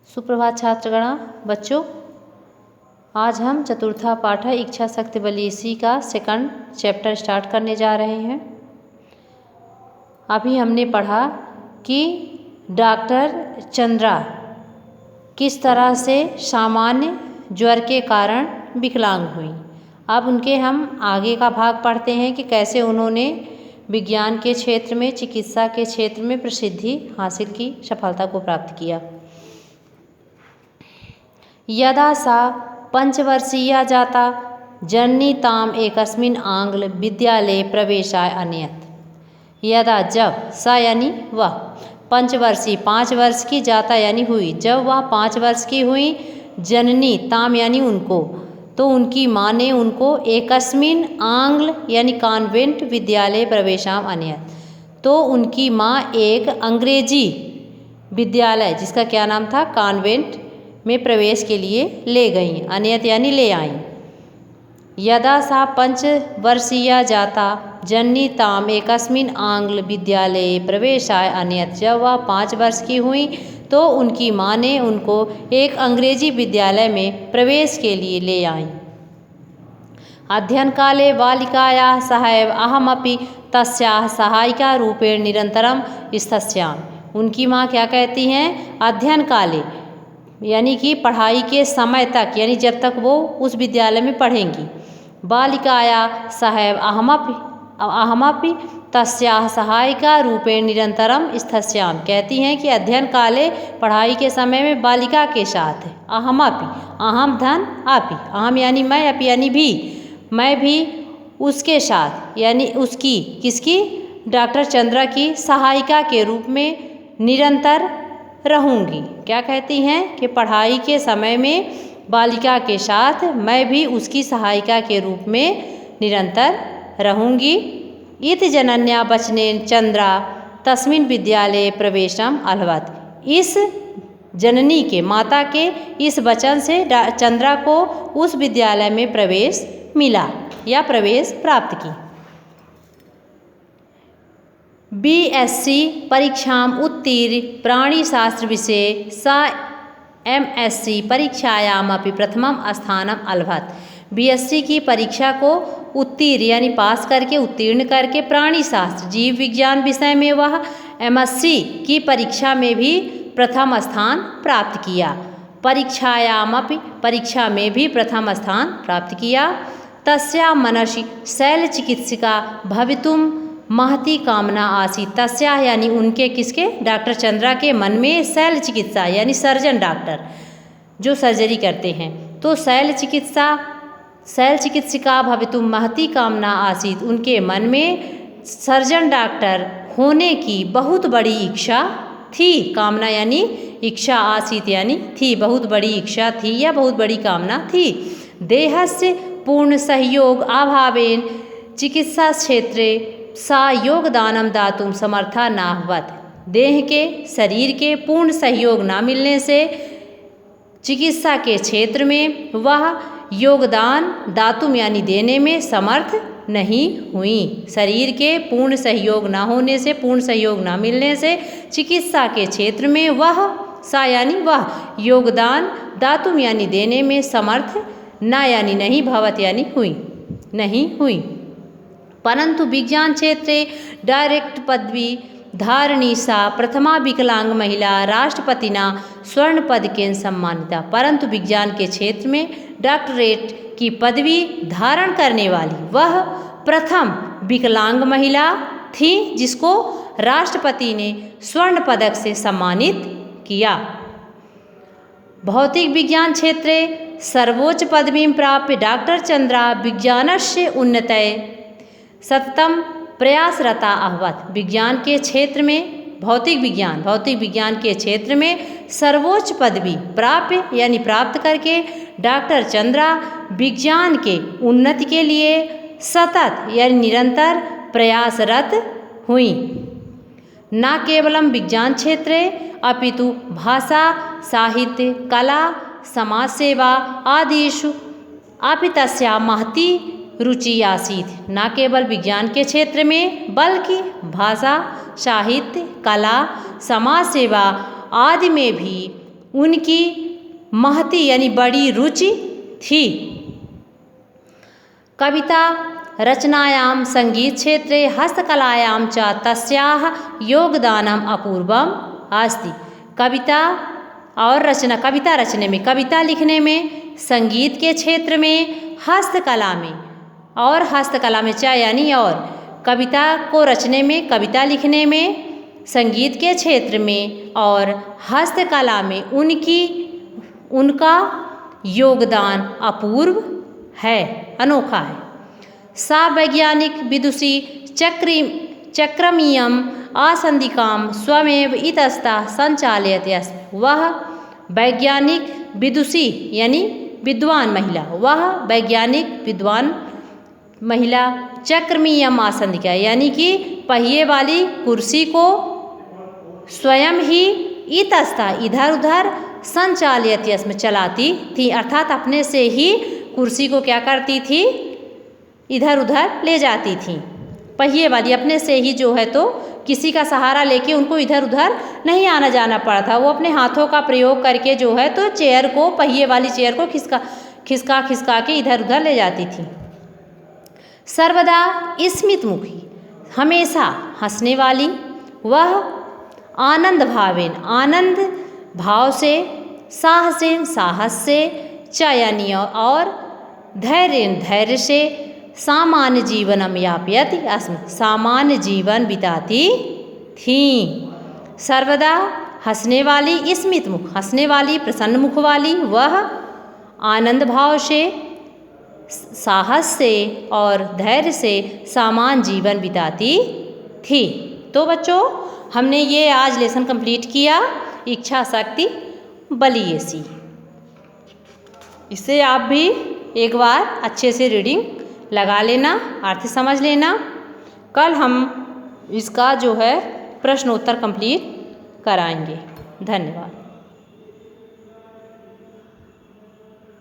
सुप्रभात छात्रगणा बच्चों, आज हम चतुर्था पाठ इच्छा शक्ति बलीसी का सेकंड चैप्टर स्टार्ट करने जा रहे हैं। अभी हमने पढ़ा कि डॉक्टर चंद्रा किस तरह से सामान्य ज्वर के कारण विकलांग हुई। अब उनके हम आगे का भाग पढ़ते हैं कि कैसे उन्होंने विज्ञान के क्षेत्र में, चिकित्सा के क्षेत्र में प्रसिद्धि हासिल की, सफलता को प्राप्त किया। यदा सा पंचवर्षीया जाता जननी ताम एकस्मिन् आंग्ल विद्यालये प्रवेशाय अनयत। यदा जब, सा यानी वह, पंचवर्षीय 5 वर्ष की, जाता यानी हुई, जब वह 5 वर्ष की हुई, जननी ताम यानी उनको, तो उनकी माँ ने उनको एकस्मिन् आंग्ल यानी कॉन्वेंट विद्यालय प्रवेशाम अनयत, तो उनकी माँ एक अंग्रेजी विद्यालय जिसका क्या नाम था, कॉन्वेंट में प्रवेश के लिए ले गई। अनयत यानी ले आई। यदा सा पंचवर्षीया जाता जननी ताम एकस्मिन् आंग्ल विद्यालये प्रवेशाय अनयत, जब वह 5 वर्ष की हुई तो उनकी माँ ने उनको एक अंग्रेजी विद्यालय में प्रवेश के लिए ले आई। अध्ययन काले बालिकायाः सहैव अहमपि तस्याः सहायिका रूपेण निरंतरम स्थिष्यामि। उनकी माँ क्या कहती हैं, अध्ययन काले यानी कि पढ़ाई के समय तक, यानी जब तक वो उस विद्यालय में पढ़ेंगी। बालिकाया सहैव अहमपि तस्याः सहायिका रूपेण निरंतरम स्थिष्यामि, कहती हैं कि अध्ययन काले पढ़ाई के समय में बालिका के साथ, अहमपि, अहम धन अपि, अहम यानी मैं, अपि यानी भी, मैं भी उसके साथ यानी उसकी, किसकी, डॉक्टर चंद्रा की सहायिका के रूप में निरंतर रहूँगी। क्या कहती हैं कि पढ़ाई के समय में बालिका के साथ मैं भी उसकी सहायिका के रूप में निरंतर रहूँगी। इत जनन्या वचनेन चंद्रा तस्मिन् विद्यालये प्रवेशम अलभत। इस जननी के, माता के इस वचन से चंद्रा को उस विद्यालय में प्रवेश मिला या प्रवेश प्राप्त की। BSc परीक्षाम उत्तीर्ण प्राणीशास्त्र विषये सा MSc परीक्षायामपि प्रथमम स्थानम अलभत। BSc की परीक्षा को उत्तीर्ण यानी पास करके, उत्तीर्ण करके प्राणीशास्त्र जीव विज्ञान विषय में वह MSc की परीक्षा में भी प्रथम स्थान प्राप्त किया। परीक्षायामपि, परीक्षा में भी प्रथम स्थान प्राप्त किया। तस्या मनसि शैल चिकित्सिका भवितुम महती कामना आसीत्। तस्या यानी उनके, किसके, डॉक्टर चंद्रा के मन में शैल चिकित्सा यानी सर्जन डॉक्टर जो सर्जरी करते हैं, तो शैल चिकित्सिका भवितुम महती कामना आसीत्, उनके मन में सर्जन डॉक्टर होने की बहुत बड़ी इच्छा थी। कामना यानी इच्छा, आसीत् यानी थी, बहुत बड़ी इच्छा थी या बहुत बड़ी कामना थी। देहस्य पूर्ण सहयोग अभावेन चिकित्सा क्षेत्रे सा योगदानम दातुम समर्था नाभवत। देह के, शरीर के पूर्ण सहयोग ना मिलने से चिकित्सा के क्षेत्र में वह योगदान दातुम यानी देने में समर्थ नहीं हुई। शरीर के पूर्ण सहयोग ना होने से, पूर्ण सहयोग ना मिलने से चिकित्सा के क्षेत्र में वह, सा यानी वह, योगदान दातुम यानी देने में समर्थ ना यानी नहीं, भवत यानी हुई, नहीं हुई। परंतु विज्ञान क्षेत्रे डायरेक्ट पदवी धारणी सा प्रथमा विकलांग महिला राष्ट्रपतिना स्वर्ण पदकेन सम्मानिता। परंतु विज्ञान के क्षेत्र में डॉक्टरेट की पदवी धारण करने वाली वह प्रथम विकलांग महिला थी जिसको राष्ट्रपति ने स्वर्ण पदक से सम्मानित किया। भौतिक विज्ञान क्षेत्रे सर्वोच्च पदवीं प्राप्य डॉक्टर चंद्रा विज्ञानस्य उन्नतये सततम प्रयासरता अभवत। विज्ञान के क्षेत्र में, भौतिक विज्ञान के क्षेत्र में सर्वोच्च पदवी प्राप्य यानी प्राप्त करके डॉक्टर चंद्रा विज्ञान के उन्नति के लिए सतत यानी निरंतर प्रयासरत हुई। न केवलम विज्ञान क्षेत्रे अपितु भाषा, साहित्य, कला, समाज सेवा आदिषु अपि तस्या महती रुचि आसीत्। न केवल विज्ञान के क्षेत्र में बल्कि भाषा, साहित्य, कला, समाज सेवा आदि में भी उनकी महती यानी बड़ी रुचि थी। कविता रचनायां संगीतक्षेत्रे हस्तकलायां च तस्याः योगदानम् अपूर्वम् अस्ति। कविता रचने में, कविता लिखने में, संगीत के क्षेत्र में, हस्तकला में च यानी और, कविता को रचने में, कविता लिखने में, संगीत के क्षेत्र में और हस्तकला में उनका योगदान अपूर्व है, अनोखा है। सा वैज्ञानिक विदुषी चक्रमीयम आसंदिकाम स्वमेव इतस्तः संचालयति अस्ति। वह वैज्ञानिक विदुषी यानी विद्वान महिला, वह वैज्ञानिक विद्वान महिला चक्रमीयम आसंदिका यानी कि पहिए वाली कुर्सी को स्वयं ही इतस्तः इधर उधर संचालयति अस्मि चलाती थी, अर्थात अपने से ही कुर्सी को क्या करती थी, इधर उधर ले जाती थी। पहिए वाली अपने से ही जो है तो किसी का सहारा लेके उनको इधर उधर नहीं आना जाना पड़ा था, वो अपने हाथों का प्रयोग करके जो है तो चेयर को, पहिए वाली चेयर को खिसका के इधर उधर ले जाती थी। सर्वदा स्मित मुखी, हमेशा हंसने वाली, वह आनंद भावेन, आनंद भाव से, साहसेन, साहस से, च यानी और, धैर्य से, सामान्य जीवनम यापयति अस्मि, सामान्य जीवन बिताती थी। सर्वदा हंसने वाली, स्मित मुख, हंसने वाली, प्रसन्न मुख वाली, वह आनंद भाव से, साहस से और धैर्य से सामान्य जीवन बिताती थी। तो बच्चों, हमने ये आज लेसन कंप्लीट किया, इच्छा शक्ति बलियसी। इसे आप भी एक बार अच्छे से रीडिंग लगा लेना, अर्थ समझ लेना। कल हम इसका जो है प्रश्न उत्तर कंप्लीट कराएंगे। धन्यवाद।